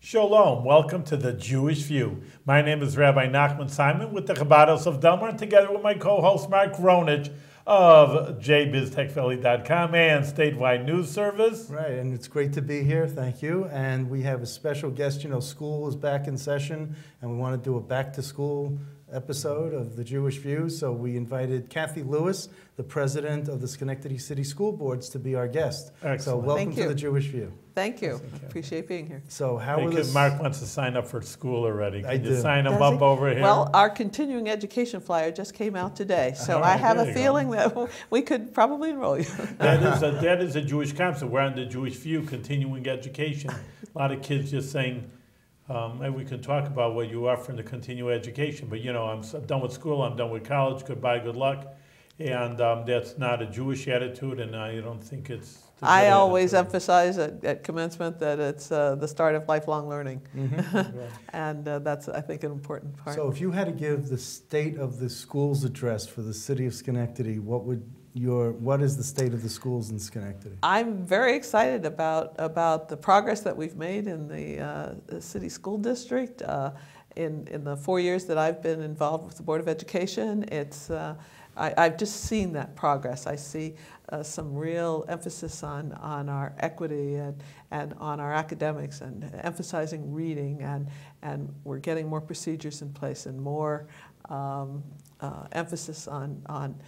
Shalom, welcome to the Jewish View. My name is Rabbi Nachman Simon with the Chabados of Delmar, and together with my co-host Mark Ronich of jbiztechphilly.com and Statewide News Service. Right, and it's great to be here, thank you. And we have a special guest. You know, school is back in session, and we want to do a back-to-school episode of the Jewish View. So we invited Cathy Lewis, the president of the Schenectady City School Boards, to be our guest. Excellent. So welcome to the Jewish View. Thank you. Appreciate being here. So how will this... Mark wants to sign up for school already. Can you do. sign him up over here? Well, our continuing education flyer just came out today, so I have a feeling that we could probably enroll you. That is a Jewish concept. We're on the Jewish View, continuing education. A lot of kids just saying, maybe we can talk about what you offer in the continuing education, but you know, I'm done with school, I'm done with college, goodbye, good luck. And that's not a Jewish attitude, and I don't think it's... I always emphasize at commencement that it's the start of lifelong learning. Mm-hmm. Right. And that's, I think, an important part. So if you had to give the state of the schools address for the city of Schenectady, what is the state of the schools in Schenectady? I'm very excited about the progress that we've made in the city school district. In the 4 years that I've been involved with the Board of Education, I've just seen that progress. I see some real emphasis on our equity and on our academics, and emphasizing reading, and we're getting more procedures in place and more emphasis on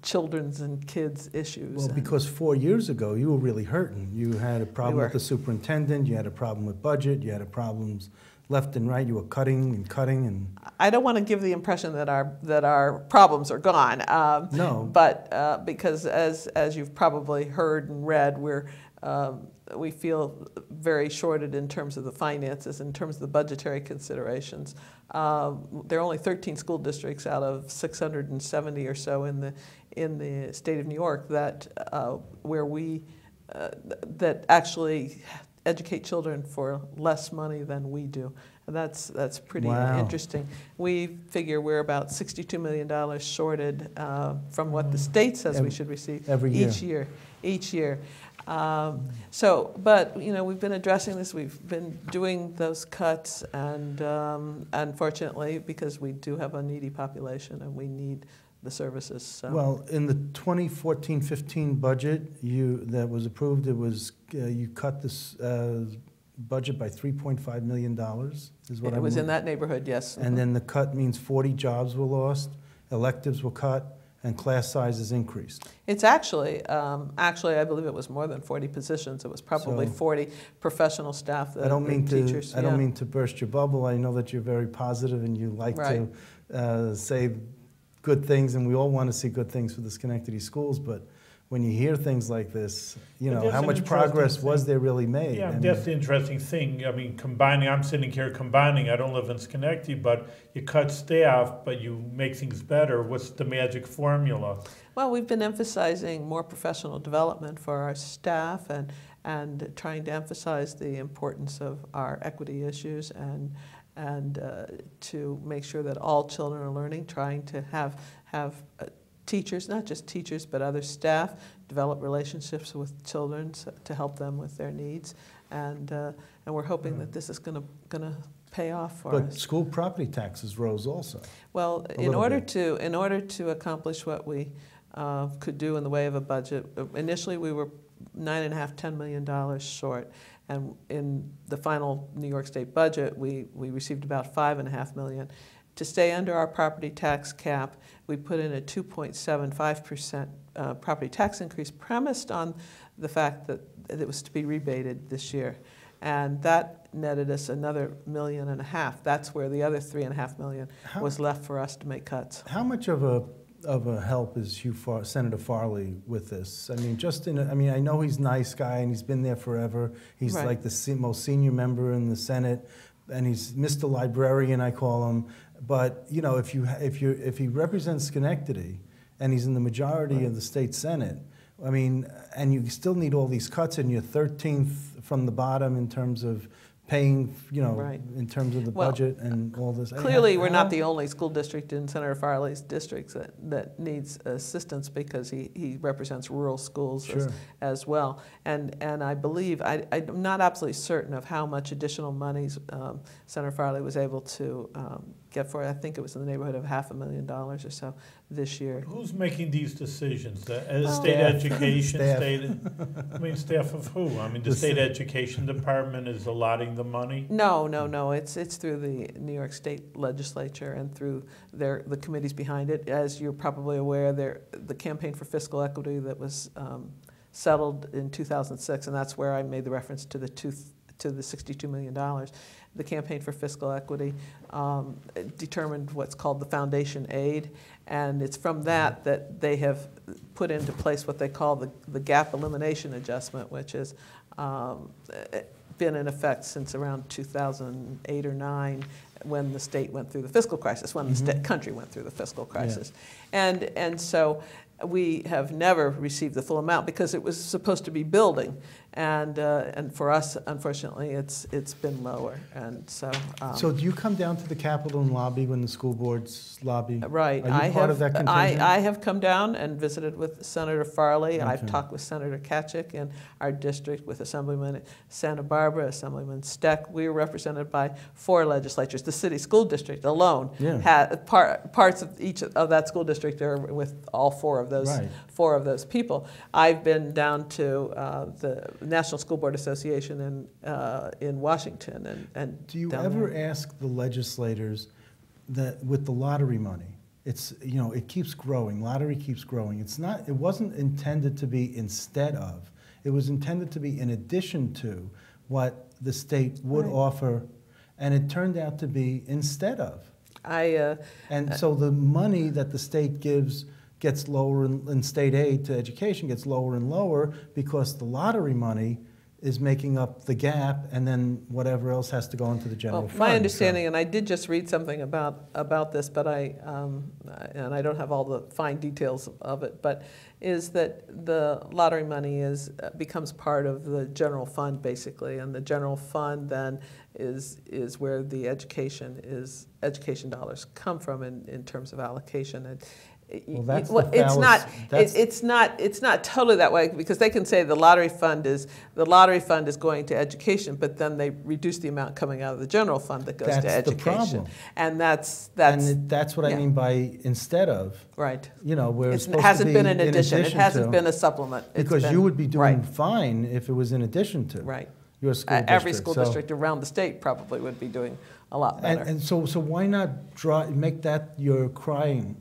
children's and kids' issues. Well, because 4 years ago you were really hurting. You had a problem with the superintendent, you had a problem with budget, you had problems left and right, you were cutting and... I don't want to give the impression that our problems are gone. No. But because as you've probably heard and read, we feel very shorted in terms of the finances, in terms of the budgetary considerations. There are only 13 school districts out of 670 or so in the state of New York that that actually educate children for less money than we do. And that's pretty interesting. We figure we're about $62 million shorted from what the state says we should receive each year. But you know, we've been addressing this. We've been doing those cuts, and unfortunately, because we do have a needy population and we need the services. So. Well, in the 2014-15 budget that was approved, it was you cut this budget by $3.5 million. Is what it was in that neighborhood, yes. And then the cut means 40 jobs were lost, electives were cut, and class sizes increased. It's actually, I believe it was more than 40 positions. It was probably 40 professional staff, teachers. I don't mean to burst your bubble. I know that you're very positive and you like to say good things, and we all want to see good things for the Schenectady schools, but when you hear things like this, you know, how much progress was there really made? Yeah, that's the interesting thing. I mean, I'm sitting here combining. I don't live in Schenectady, but you cut staff, but you make things better. What's the magic formula? Well, we've been emphasizing more professional development for our staff, and trying to emphasize the importance of our equity issues, and to make sure that all children are learning, trying to have teachers, not just teachers, but other staff, develop relationships with children to help them with their needs, and we're hoping that this is going to pay off for us. But school property taxes rose also. Well, in order to accomplish what we could do in the way of a budget, initially we were $9.5–10 million short. And in the final New York State budget, we received about $5.5 million. To stay under our property tax cap, we put in a 2.75% property tax increase premised on the fact that it was to be rebated this year. And that netted us another $1.5 million. That's where the other $3.5 million was left for us to make cuts. How much of a help is Senator Farley with this? I mean, I know he's a nice guy and he's been there forever. He's like the most senior member in the Senate, and he's Mr. Librarian, I call him. But you know, if he represents Schenectady and he's in the majority of the state Senate, I mean, and you still need all these cuts, and you're 13th from the bottom in terms of paying, Right. in terms of the Well, budget and all this. Clearly, we're not the only school district in Senator Farley's districts that needs assistance, because he represents rural schools Sure. as well. And I believe, I'm not absolutely certain of how much additional monies Senator Farley was able to get for it. I think it was in the neighborhood of $500,000 or so this year. Who's making these decisions? As Well, state Staff. education, Staff. I mean, staff of who? I mean, the state education department is allotting the money? No. It's through the New York State Legislature and through the committees behind it. As you're probably aware, the campaign for fiscal equity that was settled in 2006, and that's where I made the reference to the $62 million. The campaign for fiscal equity determined what's called the foundation aid, and it's from that they have put into place what they call the gap elimination adjustment, which has been in effect since around 2008 or 9, when the state went through the fiscal crisis, when the country went through the fiscal crisis. Yeah. And so we have never received the full amount because it was supposed to be building, and for us, unfortunately, it's been lower. And so So do you come down to the Capitol and lobby when the school boards lobby? Right. Are you part of that contingent? I have come down and visited with Senator Farley. Okay. I've talked with Senator Katchik in our district, with Assemblyman Santa Barbara, Assemblyman Steck. We were represented by 4 legislatures. The city school district alone had parts of each of that school district are with all 4 of those. Right. 4 of those people. I've been down to the National School Board Association in Washington, and do you ever ask the legislators that with the lottery money, it keeps growing. Lottery keeps growing. It wasn't intended to be instead of. It was intended to be in addition to what the state would offer, and it turned out to be instead of. And so the money that the state gets lower, and state aid to education gets lower and lower because the lottery money is making up the gap, and then whatever else has to go into the general fund. My understanding, and I did just read something about this, but and I don't have all the fine details of it, but is that the lottery money becomes part of the general fund, basically, and the general fund then is where the education dollars come from in terms of allocation. And it's not totally that way, because they can say the lottery fund is going to education, but then they reduce the amount coming out of the general fund that goes to education. That's the problem. And that's what I mean by instead of. Right. Where it hasn't been an addition. It hasn't been a supplement. Because you would be doing fine if it was in addition to. Right. Your school district. Every school district around the state probably would be doing a lot better. And so why not make that your crying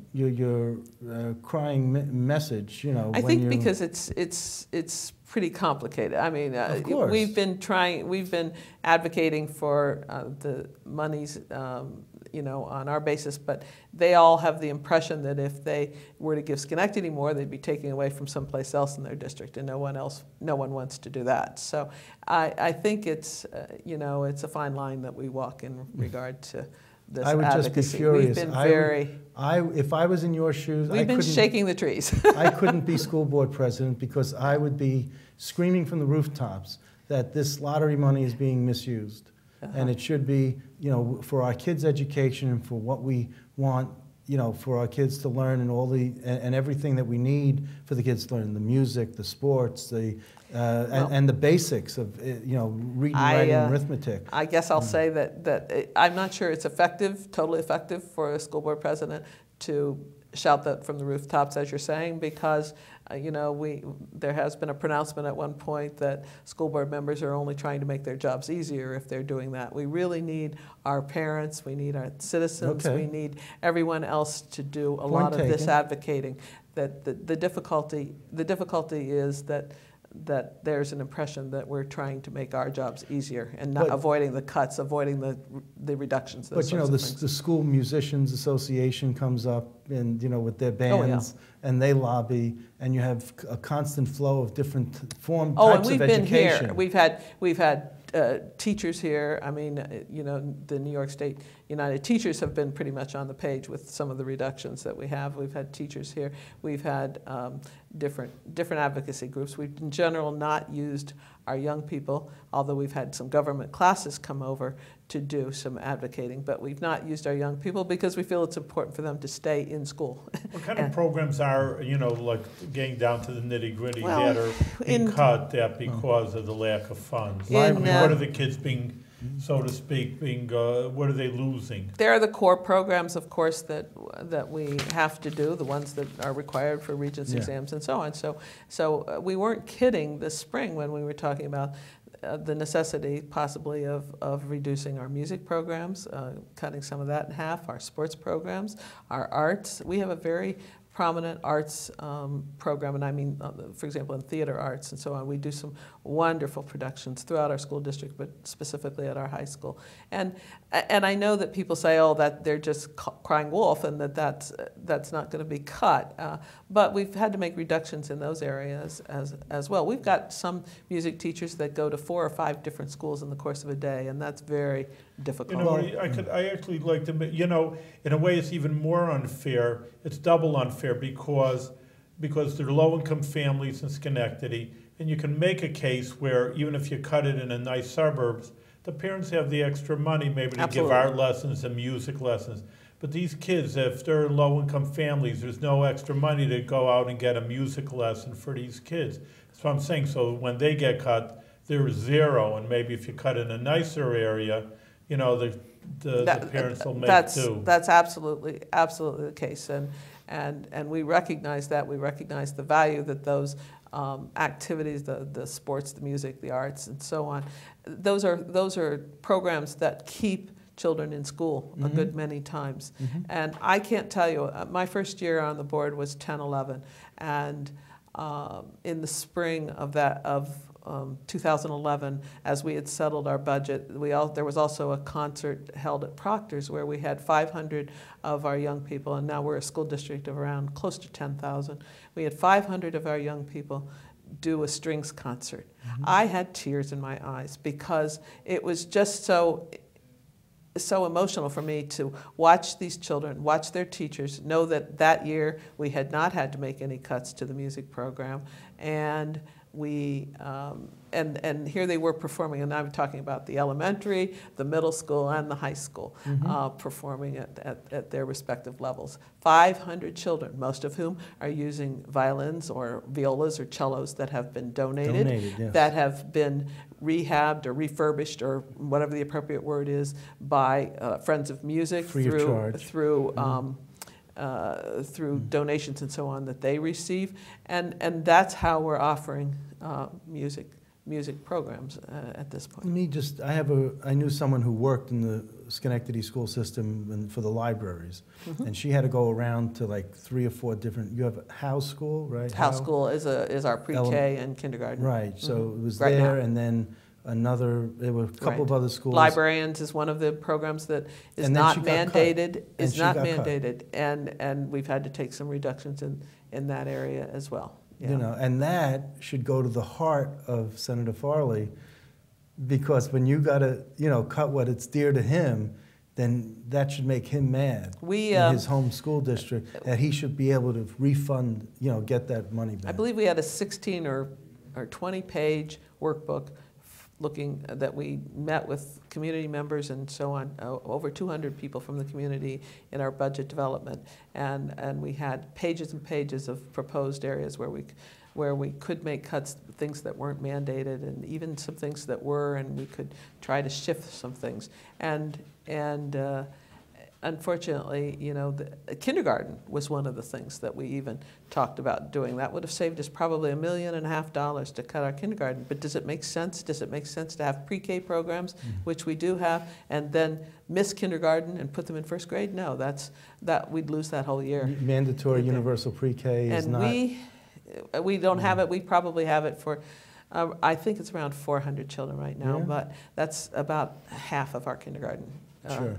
message? I think because it's pretty complicated. I mean, we've been advocating for the monies, on our basis, but they all have the impression that if they were to give Schenectady more, they'd be taking away from someplace else in their district, and no one wants to do that. So I think it's a fine line that we walk in regard to this I would advocacy. just be curious. We've been if I was in your shoes, we've been shaking the trees. I couldn't be school board president, because I would be screaming from the rooftops that this lottery money is being misused. And it should be, for our kids' education and for what we want, for our kids to learn, and everything that we need for the kids to learn, the music, the sports, and the basics of reading, writing, and arithmetic. I guess I'll say that I'm not sure it's totally effective for a school board president to shout that from the rooftops, as you're saying, because there has been a pronouncement at one point that school board members are only trying to make their jobs easier if they're doing that. We really need our parents, we need our citizens, we need everyone else to do a lot of this advocating. That the difficulty is that there's an impression that we're trying to make our jobs easier and not avoiding the cuts, avoiding the reductions. But the School Musicians Association comes up and with their bands, and they lobby, and you have a constant flow of different types of education. And we've been here. We've had teachers here, I mean, you know, the New York State United Teachers have been pretty much on the page with some of the reductions that we have. We've had teachers here. We've had different advocacy groups. We've in general not used our young people, although we've had some government classes come over to do some advocating, but we've not used our young people because we feel it's important for them to stay in school. What kind of programs are, you know, like getting down to the nitty-gritty Well, that are being cut that because of the lack of funds? In, I mean, what are the kids being, so to speak, what are they losing? There are the core programs, of course, that we have to do, the ones that are required for Regents exams and so on. So we weren't kidding this spring when we were talking about the necessity possibly of reducing our music programs, cutting some of that in half, our sports programs, our arts. We have a very prominent arts program, and I mean, for example, in theater arts and so on. We do some wonderful productions throughout our school district, but specifically at our high school. And I know that people say, oh, that they're just crying wolf, and that's not going to be cut. But we've had to make reductions in those areas as well. We've got some music teachers that go to 4 or 5 different schools in the course of a day, and that's very difficult. You know, I actually like to, you know, in a way it's even more unfair. It's double unfair because they're low-income families in Schenectady, and you can make a case where even if you cut it in a nice suburbs, the parents have the extra money maybe to give art lessons and music lessons. But these kids, if they're in low-income families, there's no extra money to go out and get a music lesson for these kids. That's what I'm saying. So when they get cut, they're zero, and maybe if you cut in a nicer area, you know, the parents will make do. That's absolutely the case, and we recognize that. We recognize the value that those activities, the sports, the music, the arts, and so on, those are programs that keep children in school a good many times. And I can't tell you, my first year on the board was 10-11, and in the spring of 2011, as we had settled our budget, there was also a concert held at Proctor's where we had 500 of our young people, and now we're a school district of around close to 10,000. We had 500 of our young people do a strings concert. I had tears in my eyes because it was just so emotional for me to watch these children, watch their teachers, know that year we had not had to make any cuts to the music program, and we and here they were performing, and I'm talking about the elementary, the middle school, and the high school, performing at their respective levels. 500 children, most of whom are using violins or violas or cellos that have been donated yes. that have been rehabbed or refurbished or whatever the appropriate word is by Friends of Music through donations and so on that they receive, and that's how we're offering music programs at this point. I knew someone who worked in the Schenectady school system and for the libraries, and she had to go around to like 3 or 4 different. You have Howe School, right? Howe School is our pre-K and kindergarten. Right. So it was right there, now. And then. There were a couple of other schools. Librarians is one of the programs that is not mandated. And we've had to take some reductions in that area as well. Yeah. You know, and that should go to the heart of Senator Farley, because when you got to cut what it's dear to him, then that should make him mad in his home school district, that he should be able to refund, get that money back. I believe we had a 16 or 20-page workbook that we met with community members and so on, over 200 people from the community in our budget development, and we had pages and pages of proposed areas where we could make cuts, things that weren't mandated, and even some things that were, and we could try to shift some things. And unfortunately, the kindergarten was one of the things that we even talked about doing. That would have saved us probably $1.5 million to cut our kindergarten. But does it make sense? Does it make sense to have pre-K programs, which we do have, and then miss kindergarten and put them in first grade? No, we'd lose that whole year. Mandatory universal pre-K is not. And we don't have it. We probably have it for. I think it's around 400 children right now, but that's about half of our kindergarten Sure.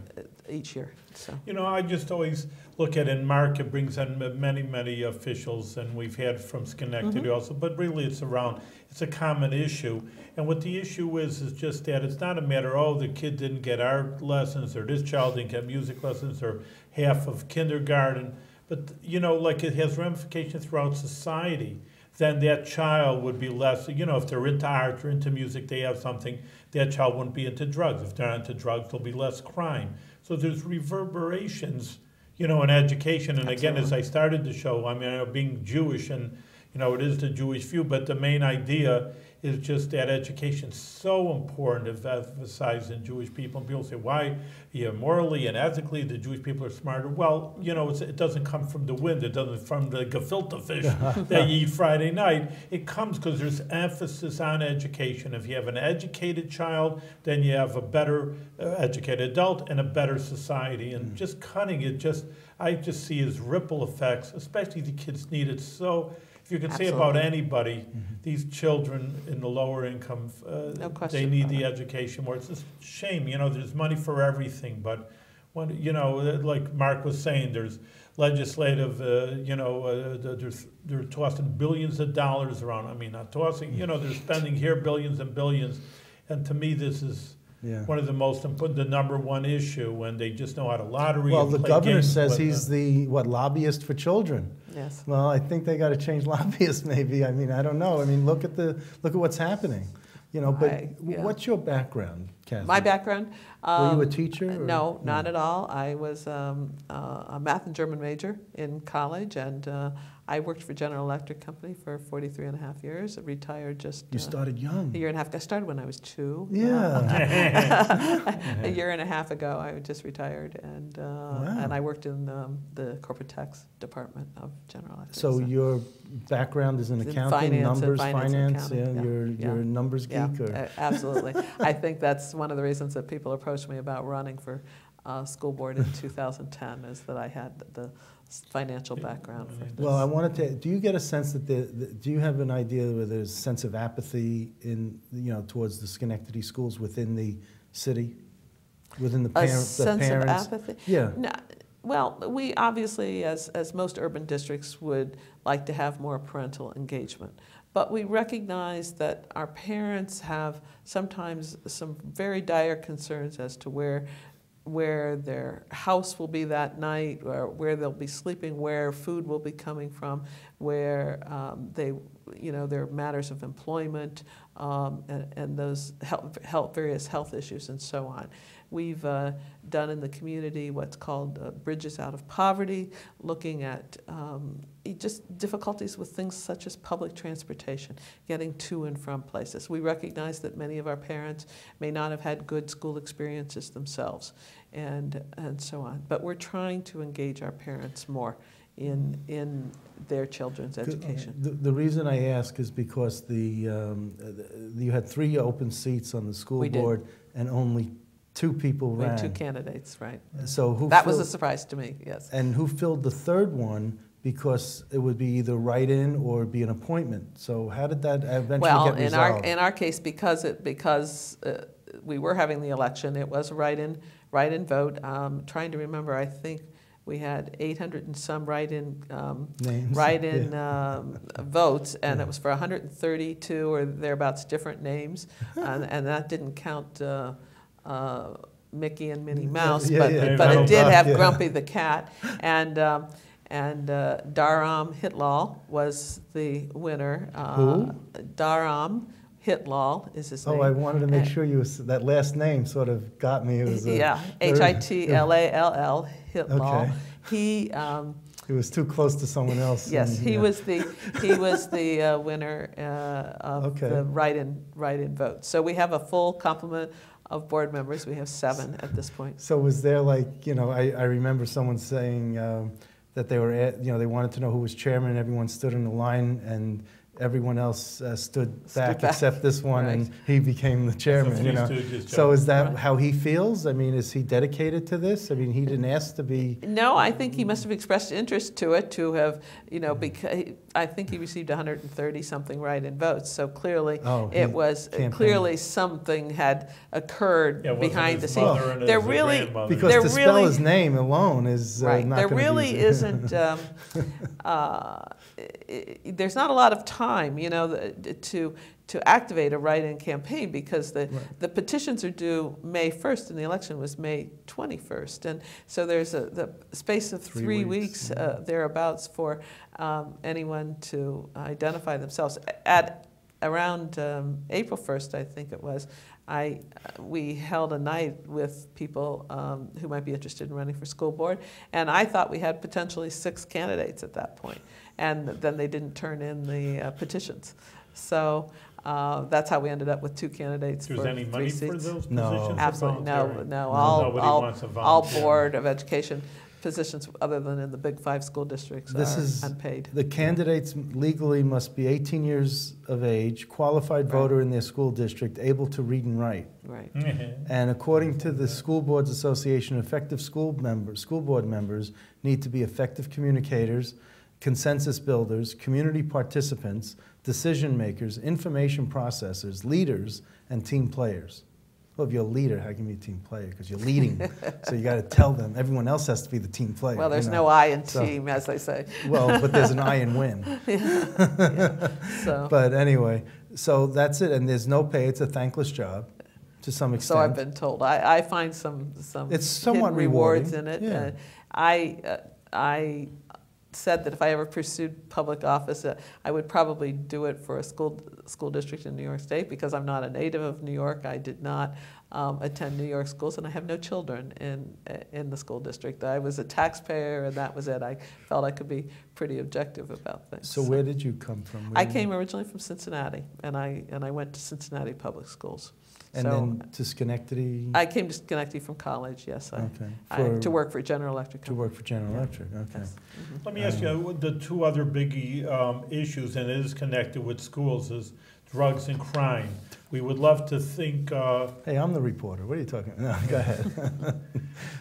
each year. So. You know, I just always look at, and Mark brings in many officials, and we've had from Schenectady also, but really it's a common issue. And what the issue is just that it's not a matter, oh, the kid didn't get art lessons, or this child didn't get music lessons, or half of kindergarten. But, you know, like it has ramifications throughout society. Then that child would be less, you know, if they're into art or into music, they have something, that child wouldn't be into drugs. If they're not into drugs, there'll be less crime. So there's reverberations, you know, in education. And again, as I started the show, I mean, I know being Jewish, and, you know, it is the Jewish view, but the main idea is just that education's so important to emphasize in Jewish people. And people say, why, morally and ethically, the Jewish people are smarter. Well, you know, it doesn't come from the wind. It doesn't from the gefilte fish that you eat Friday night. It comes because there's emphasis on education. If you have an educated child, then you have a better educated adult and a better society. And just cutting it, I just see as ripple effects, especially the kids need it so. If you could say about anybody, these children in the lower income, they need the education more. It's just a shame, you know, there's money for everything, but when, you know, like Mark was saying, there's legislative, they're tossing billions of dollars around. I mean, not tossing, you know, they're spending here billions and billions. And to me, this is one of the most important, the #1 issue, and they just know how to lottery. Well, and the play governor games says with he's the lobbyist for children. Yes. Well, I think they got to change lobbyists, maybe. I mean, I don't know. I mean, look at what's happening. You know, but what's your background, Cathy? My background? Were you a teacher? Or? No, not at all. I was a math and German major in college, and I worked for General Electric Company for 43 and a half years. I retired just You started young. a year and a half. I started when I was 2. Yeah. A year and a half ago, I just retired, and I worked in the corporate tax department of General Electric. So your background is in accounting, numbers, finance. You're a numbers geek. Or? Absolutely. I think that's one of the reasons that people approached me about running for school board in 2010 is that I had the financial background for this. Well, I wanted to. Do you get a sense that do you have an idea where there's a sense of apathy towards the Schenectady schools within the city, within the parents? A sense of apathy? Yeah. No, well, we obviously, as most urban districts, would like to have more parental engagement. But we recognize that our parents have sometimes some very dire concerns as to where their house will be that night, or where they'll be sleeping, where food will be coming from, where there are matters of employment and those various health issues and so on. We've done in the community what's called Bridges Out of Poverty, looking at just difficulties with things such as public transportation, getting to and from places. We recognize that many of our parents may not have had good school experiences themselves, and so on. But we're trying to engage our parents more in their children's education. The reason I ask is because you had 3 open seats on the school board, and only 2 people ran. 2 candidates, right. So that was a surprise to me, yes. And who filled the 3rd one? Because it would be either write-in or be an appointment. So how did that eventually get resolved? Well, in our case, because we were having the election, it was a write-in vote. Trying to remember, I think we had 800 and some write-in votes, and it was for 132 or thereabouts different names, and that didn't count Mickey and Minnie Mouse, but it did have Grumpy the cat, and Daram Hitlal was the winner. Who? Daram Hitlal is his name. Oh, I wanted to make sure that last name sort of got me. It was Hitlall, Hitlal. Okay. He was too close to someone else. Yes, he was the winner of the write-in vote. So we have a full complement of board members. We have 7 at this point. So was there I remember someone saying that they were they wanted to know who was chairman, and everyone stood in the line, and everyone else stood back back. except this one, Right. and he became the chairman. Three You know. Stooges So job. is that Right. how he feels? I mean, is he dedicated to this? I mean, he didn't ask to be. No, I think he must have expressed interest to it, to have, you know, because I think he received 130-something write-in votes. So clearly, Oh, it was campaigned. clearly something had occurred Yeah, it wasn't behind the his scenes. mother and There his really- grandmother. Because There to spell really- his name alone is Right. not There gonna really be isn't. There's not a lot of time, you know, to activate a write-in campaign, because the petitions are due May 1st and the election was May 21st, and so there's the space of 3 weeks thereabouts for anyone to identify themselves. At around April 1st, I think it was, we held a night with people who might be interested in running for school board, and I thought we had potentially 6 candidates at that point, and then they didn't turn in the petitions. So that's how we ended up with 2 candidates for 3 any money seats. for those No. positions? or Absolutely, voluntary? no. Nobody wants a All volunteer. Board of Education positions, other than in the big 5 school districts, This are is unpaid. The candidates legally must be 18 years of age, qualified Right. voter in their school district, able to read and write. Right. And according to the School Boards Association, effective school board members need to be effective communicators, consensus builders, community participants, decision makers, information processors, leaders, and team players. Well, if you're a leader, how can you be a team player? Because you're leading. So you got to tell them. Everyone else has to be the team player. Well, there's you know? no I in So- team, as they say. Well, but there's an I in win. Yeah. So, But anyway, so that's it. And there's no pay. It's a thankless job to some extent. so I've been told. I find some It's somewhat hidden rewards in rewarding, it. yeah. I said that if I ever pursued public office, I would probably do it for a school district in New York State, because I'm not a native of New York. I did not attend New York schools, and I have no children in the school district. I was a taxpayer, and that was it. I felt I could be pretty objective about things. So where did you come from? I came originally from Cincinnati, and I went to Cincinnati public schools. And So then to Schenectady? I came to Schenectady from college, yes, Okay. to work for General Electric. To work for General Yeah. Electric, okay. Yes. Mhm. Let me ask you, the 2 other biggie issues, and it is connected with schools, is drugs and crime. We would love to think. Hey, I'm the reporter. What are you talking about? No, go ahead.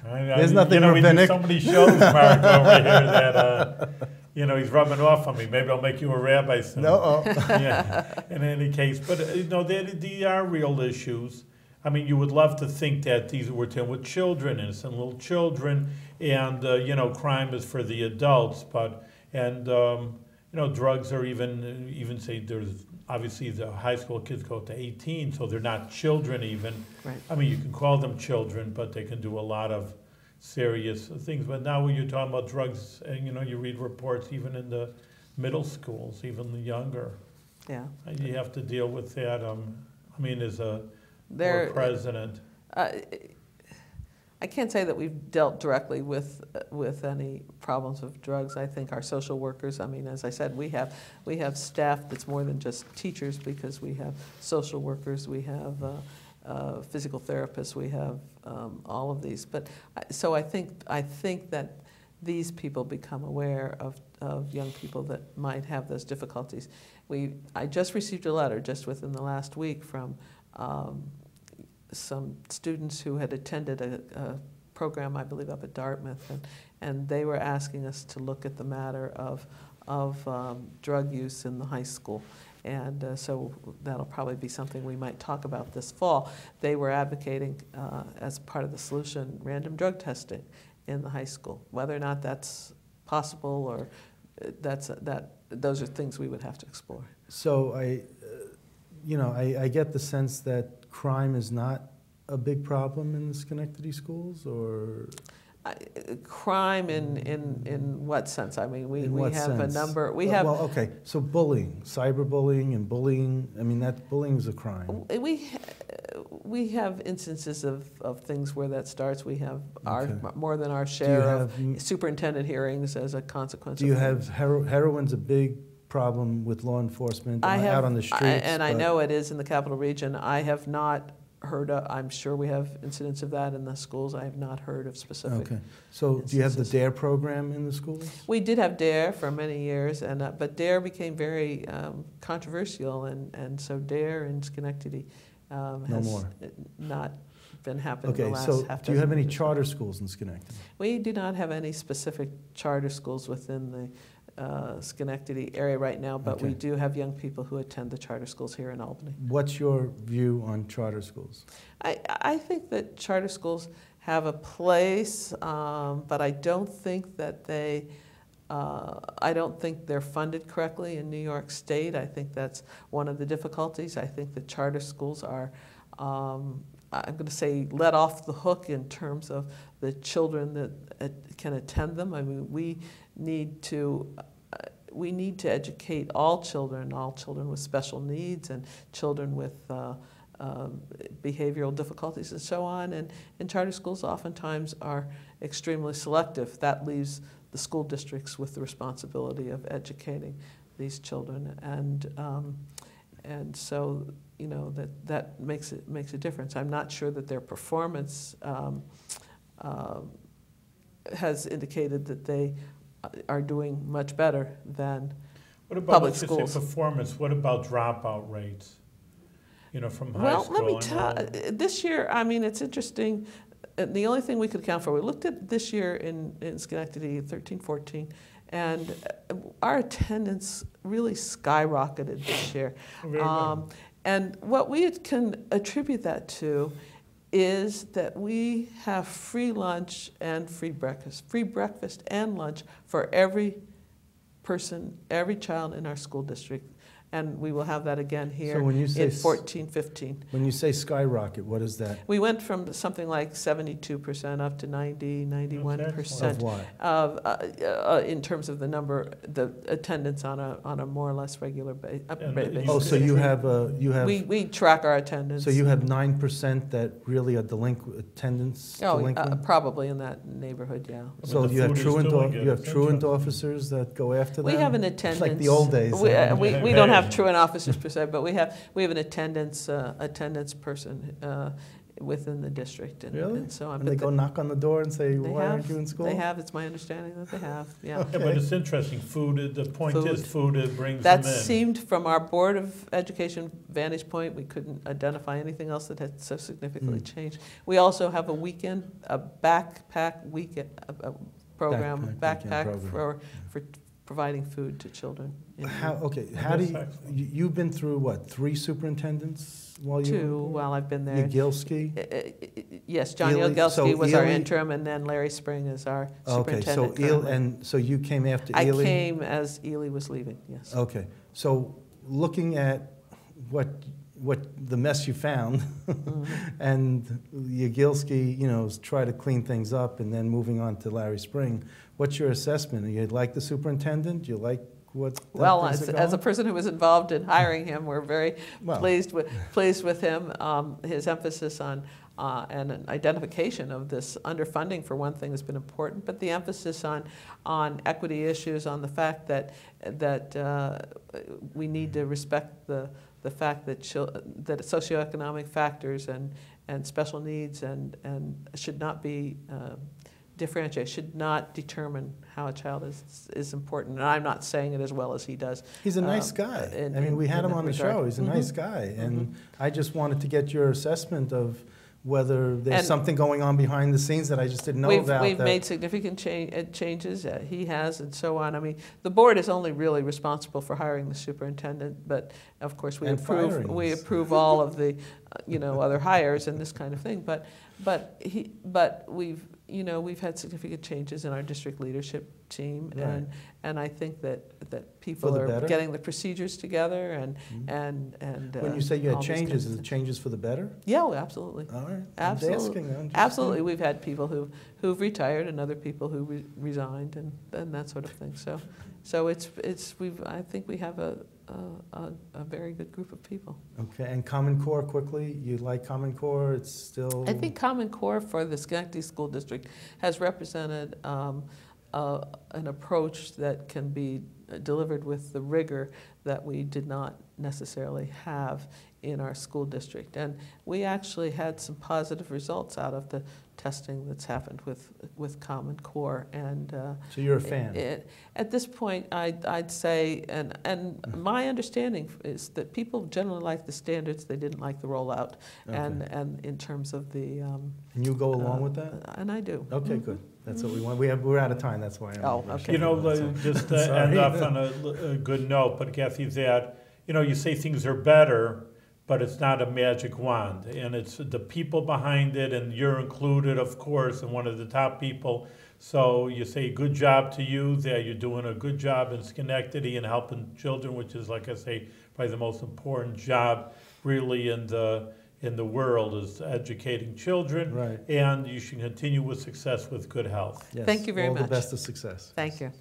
There's nothing We do rabbinic. so many shows, Mark, over here that he's rubbing off on me. Maybe I'll make you a rabbi soon. No. Yeah. In any case, but they are real issues. I mean, you would love to think that these were dealing with children, innocent little children, and crime is for the adults. Drugs are even say there's obviously the high school kids go to 18, so they're not children even. Right. I mean, you can call them children, but they can do a lot of serious things. But now when you're talking about drugs, and you read reports even in the middle schools, even the younger, Yeah. and you have to deal with that. I mean, as a There, board president, I can't say that we've dealt directly with any problems of drugs. I think our social workers, I mean, as I said, we have staff that's more than just teachers, because we have social workers, we have physical therapists, we have all of these. But so I think that these people become aware of young people that might have those difficulties. I just received a letter just within the last week from some students who had attended a program, I believe, up at Dartmouth, and they were asking us to look at the matter of drug use in the high school. And so that'll probably be something we might talk about this fall. They were advocating, as part of the solution, random drug testing in the high school. Whether or not that's possible, or those are things we would have to explore. So I get the sense that crime is not a big problem in the Schenectady schools, or? Crime in what sense? I mean, we what have sense? a number. We have. Well, okay. So bullying, cyberbullying, and bullying. I mean, bullying is a crime. We have instances of things where that starts. We have more than our Do you share of have, superintendent hearings as a consequence. do you of have heroin's a big problem with law enforcement I have, out on the streets? and I know it is in the capital region. I have not heard of, I'm sure we have incidents of that in the schools. I have not heard of specific. Okay. So do you have the instances. DARE program in the schools? We did have DARE for many years, but DARE became very controversial, and so DARE in Schenectady has more. not been happening the Okay, last so half do you have dozen any years. charter schools in Schenectady? We do not have any specific charter schools within the Schenectady area right now, but we Okay. do have young people who attend the charter schools here in Albany. What's your view on charter schools? I think that charter schools have a place, but I don't think that I don't think they're funded correctly in New York State. I think that's one of the difficulties. I think that charter schools are, I'm going to say, let off the hook in terms of the children that can attend them. I mean, we need to educate all children with special needs and children with behavioral difficulties and so on. And charter schools oftentimes are extremely selective. That leaves the school districts with the responsibility of educating these children. And so, you know, that makes a difference. I'm not sure that their performance has indicated that they are doing much better than What about, public let's just schools. say, performance? What about dropout rates? You know, from high Well, school. let me I tell, know- this year, I mean, it's interesting. The only thing we could account for, we looked at this year in Schenectady, 13, 14, and our attendance really skyrocketed this year. Very good. And what we can attribute that to is that we have free lunch and free breakfast and lunch for every person, every child in our school district. And we will have that again here So when you say in 14, 15. When you say skyrocket, what is that? We went from something like 72% up to 90, 91% Of what? in terms of the attendance on a more or less regular basis. Oh, so you have We track our attendance. so you have 9% that really are delinquent. Probably in that neighborhood, yeah. So the you have food is truant doing it. It's truant interesting. officers that go after them. We have an It's attendance. like the old days. We don't have truant officers per se, but we have an attendance person within the district. Really? And so on. And they go knock on the door and say, They "Why aren't have. you in school?" They have. It's my understanding that they have. Yeah. Yeah, but it's interesting. Food. The point is, food brings That them in. seemed, from our Board of Education vantage point, we couldn't identify anything else that had so significantly changed. We also have a backpack weekend program, Backpack for providing food to children. How do That's you? excellent. You've been through what? 3 superintendents while you? Two while I've been there. Yagilski. Yes, John Ely- Yagilski so was our Ely- interim, and then Larry Spring is our Okay, superintendent. so currently. so you came after I Ely. came as Ely was leaving. Yes. Okay, so looking at what the mess you found, and Yagilski, try to clean things up, and then moving on to Larry Spring. What's your assessment? You like the superintendent? You like what? Well, things are as a going? person who was involved in hiring him, we're very Well. pleased with him. His emphasis on and an identification of this underfunding, for one thing, has been important, but the emphasis on equity issues, on the fact that we need to respect the fact that socioeconomic factors and special needs and should not be differentiate, should not determine how a child is important. And I'm not saying it as well as he does. He's a nice guy. We had him on the show. He's a nice guy. And I just wanted to get your assessment of whether there's something going on behind the scenes that I just didn't know about. We've made significant changes. He has, and so on. I mean, the board is only really responsible for hiring the superintendent, but of course we approve all of the other hires and this kind of thing. But we've had significant changes in our district leadership team, Right. and I think that people are better? getting the procedures together and When you say you had all these changes, kinds is of it changes for the better? Yeah, well, absolutely. All right. Absolutely. I'm just Absolutely, we've had people who've retired and other people who resigned and that sort of thing. So I think we have a very good group of people. Okay, and Common Core, quickly, you like Common Core? It's still... I think Common Core for the Schenectady School District has represented an approach that can be delivered with the rigor that we did not necessarily have in our school district. And we actually had some positive results out of the testing that's happened with Common Core. And so you're a fan? At this point, I'd say, and my understanding is that people generally like the standards. They didn't like the rollout. Okay. And in terms of the... and you go along with that? And I do. Okay, good. That's what we want. We're out of time, that's why. Okay. You know, just to end off on a good note, but Cathy, that, you know, you say things are better, but it's not a magic wand, and it's the people behind it, and you're included, of course, and one of the top people. So you say good job to you there. You're doing a good job in Schenectady and helping children, which is, like I say, probably the most important job really in the world, is educating children. Right. And you should continue with success with good health. Yes. Thank you very much. All the best of success. Thank you.